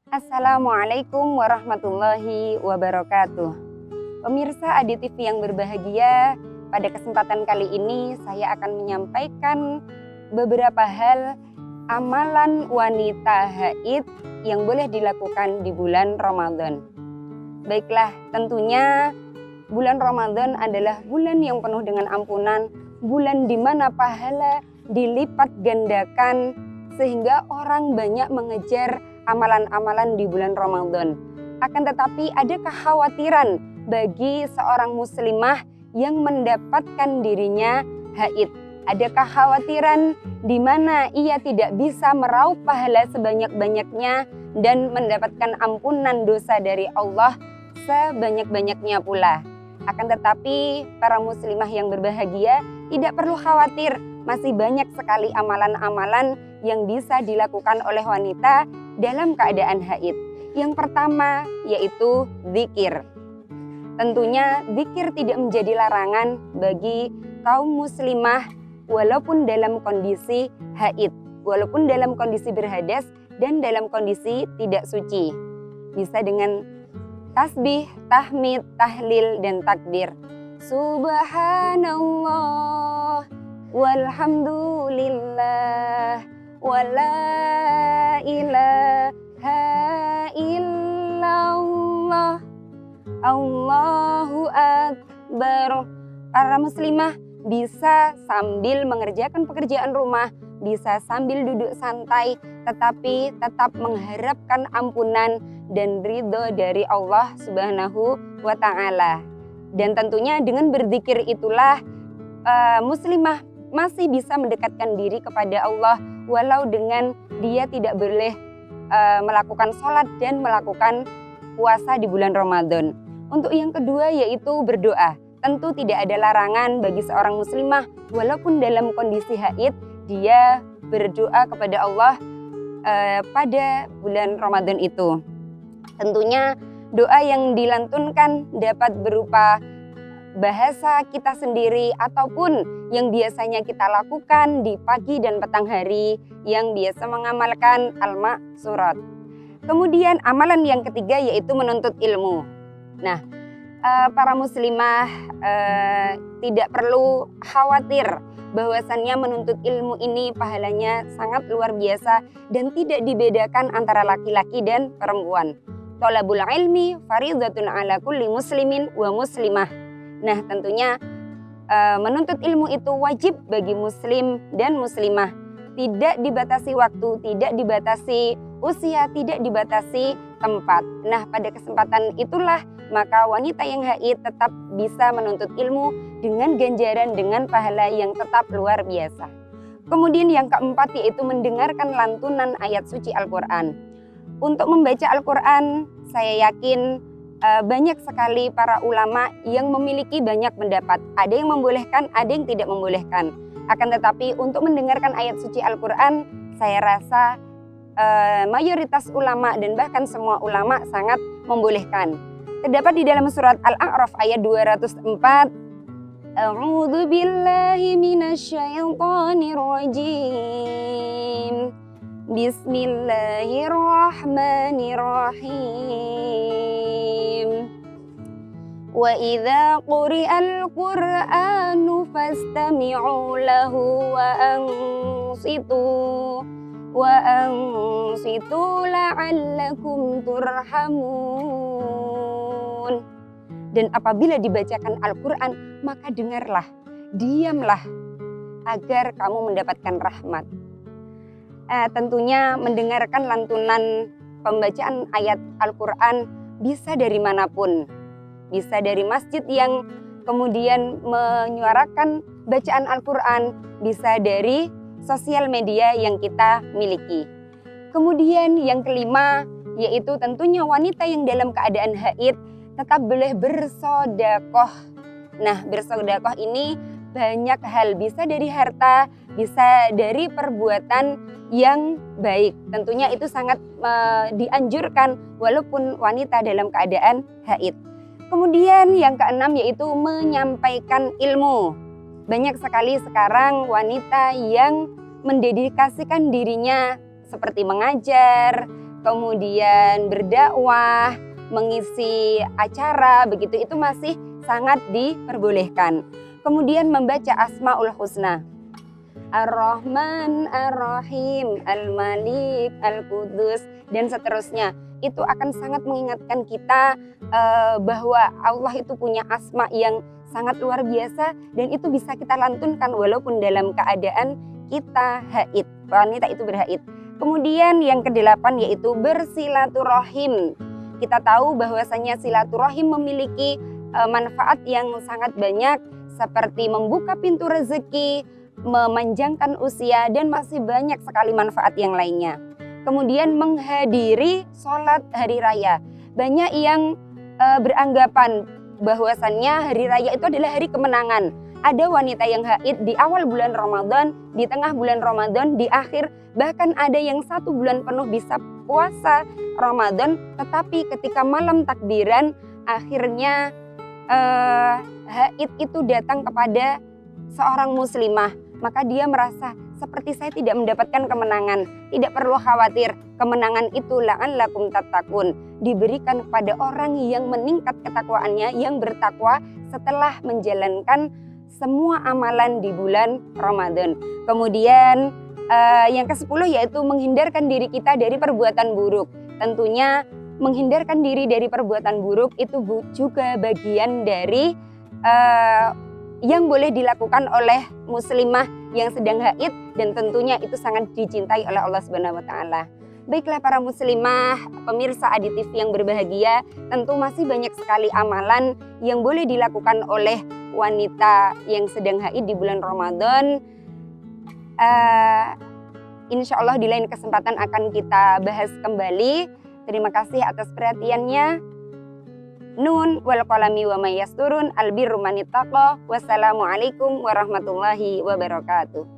Assalamualaikum warahmatullahi wabarakatuh. Pemirsa Adi TV yang berbahagia, pada kesempatan kali ini saya akan menyampaikan beberapa hal amalan wanita haid yang boleh dilakukan di bulan Ramadan. Baiklah, tentunya bulan Ramadan adalah bulan yang penuh dengan ampunan, bulan di mana pahala dilipat gandakan sehingga orang banyak mengejar amalan-amalan di bulan Ramadan. Akan tetapi ada kekhawatiran bagi seorang muslimah yang mendapatkan dirinya haid. Ada kekhawatiran di mana ia tidak bisa meraup pahala sebanyak-banyaknya dan mendapatkan ampunan dosa dari Allah sebanyak-banyaknya pula. Akan tetapi para muslimah yang berbahagia tidak perlu khawatir, masih banyak sekali amalan-amalan yang bisa dilakukan oleh wanita dalam keadaan haid. Yang pertama yaitu zikir. Tentunya zikir tidak menjadi larangan bagi kaum muslimah walaupun dalam kondisi haid, walaupun dalam kondisi berhadas dan dalam kondisi tidak suci. Bisa dengan tasbih, tahmid, tahlil, dan takbir. Subhanallah walhamdulillah wala ilaha illallah Allahu akbar. Para muslimah bisa sambil mengerjakan pekerjaan rumah, bisa sambil duduk santai, tetapi tetap mengharapkan ampunan dan ridho dari Allah Subhanahu wa Ta'ala. Dan tentunya dengan berzikir itulah muslimah masih bisa mendekatkan diri kepada Allah walau dengan dia tidak boleh melakukan sholat dan melakukan puasa di bulan Ramadan. Untuk yang kedua yaitu berdoa. Tentu tidak ada larangan bagi seorang muslimah walaupun dalam kondisi haid dia berdoa kepada Allah pada bulan Ramadan itu. Tentunya doa yang dilantunkan dapat berupa bahasa kita sendiri ataupun yang biasanya kita lakukan di pagi dan petang hari yang biasa mengamalkan al-ma'surat. Kemudian amalan yang ketiga yaitu menuntut ilmu. Nah, para muslimah tidak perlu khawatir bahwasannya menuntut ilmu ini pahalanya sangat luar biasa dan tidak dibedakan antara laki-laki dan perempuan. Thalabul ilmi faridatun ala kulli muslimin wa muslimah. Nah, tentunya menuntut ilmu itu wajib bagi muslim dan muslimah. Tidak dibatasi waktu, tidak dibatasi usia, tidak dibatasi tempat. Nah, pada kesempatan itulah maka wanita yang haid tetap bisa menuntut ilmu dengan ganjaran, dengan pahala yang tetap luar biasa. Kemudian yang keempat yaitu mendengarkan lantunan ayat suci Al-Quran. Untuk membaca Al-Quran, saya yakin banyak sekali para ulama yang memiliki banyak pendapat. Ada yang membolehkan, ada yang tidak membolehkan. Akan tetapi untuk mendengarkan ayat suci Al-Quran, saya rasa mayoritas ulama dan bahkan semua ulama sangat membolehkan. Terdapat di dalam surat Al-A'raf ayat 204. A'udzu billahi minasyaitonir rajim. Bismillahirrahmanirrahim. Wa idza quri'al Qur'anu fastami'u lahu wa ansitu la'allakum turhamun. Dan apabila dibacakan Al-Quran, maka dengarlah, diamlah, agar kamu mendapatkan rahmat. Tentunya mendengarkan lantunan pembacaan ayat Al-Quran bisa dari manapun. Bisa dari masjid yang kemudian menyuarakan bacaan Al-Quran, bisa dari sosial media yang kita miliki. Kemudian yang kelima yaitu tentunya wanita yang dalam keadaan haid tetap boleh bersedekah. Nah, bersedekah ini banyak hal, bisa dari harta, bisa dari perbuatan yang baik. Tentunya itu sangat dianjurkan walaupun wanita dalam keadaan haid. Kemudian yang keenam yaitu menyampaikan ilmu. banyak sekali sekarang wanita yang mendedikasikan dirinya seperti mengajar, kemudian berdakwah, mengisi acara, begitu itu masih sangat diperbolehkan. Kemudian membaca Asmaul Husna, Ar-Rahman, Ar-Rahim, Al-Malik, Al-Qudus, dan seterusnya. Itu akan sangat mengingatkan kita bahwa Allah itu punya asma yang sangat luar biasa, dan itu bisa kita lantunkan walaupun dalam keadaan kita haid, wanita itu berhaid. Kemudian yang kedelapan yaitu bersilaturahim. Kita tahu bahwasanya silaturahim memiliki manfaat yang sangat banyak seperti membuka pintu rezeki, memanjangkan usia, dan masih banyak sekali manfaat yang lainnya. Kemudian menghadiri sholat hari raya. Banyak yang beranggapan bahwasannya hari raya itu adalah hari kemenangan. Ada wanita yang haid di awal bulan Ramadan, di tengah bulan Ramadan, di akhir, bahkan ada yang 1 bulan penuh bisa puasa Ramadan, tetapi ketika malam takbiran akhirnya haid itu datang kepada seorang muslimah, maka dia merasa seperti saya tidak mendapatkan kemenangan. Tidak perlu khawatir, kemenangan itu la'allakum tattaqun, diberikan kepada orang yang meningkat ketakwaannya, yang bertakwa setelah menjalankan semua amalan di bulan Ramadan. Kemudian yang ke-10 yaitu menghindarkan diri kita dari perbuatan buruk. Tentunya menghindarkan diri dari perbuatan buruk itu juga bagian dari yang boleh dilakukan oleh muslimah yang sedang haid, dan tentunya itu sangat dicintai oleh Allah Subhanahu wa taala. Baiklah para muslimah, pemirsa Adi TV yang berbahagia, tentu masih banyak sekali amalan yang boleh dilakukan oleh wanita yang sedang haid di bulan Ramadan. Insya Allah di lain kesempatan akan kita bahas kembali. Terima kasih atas perhatiannya. Nun wal qalami wa may yasturun, albirru man ittaqa. Wassalamualaikum warahmatullahi wabarakatuh.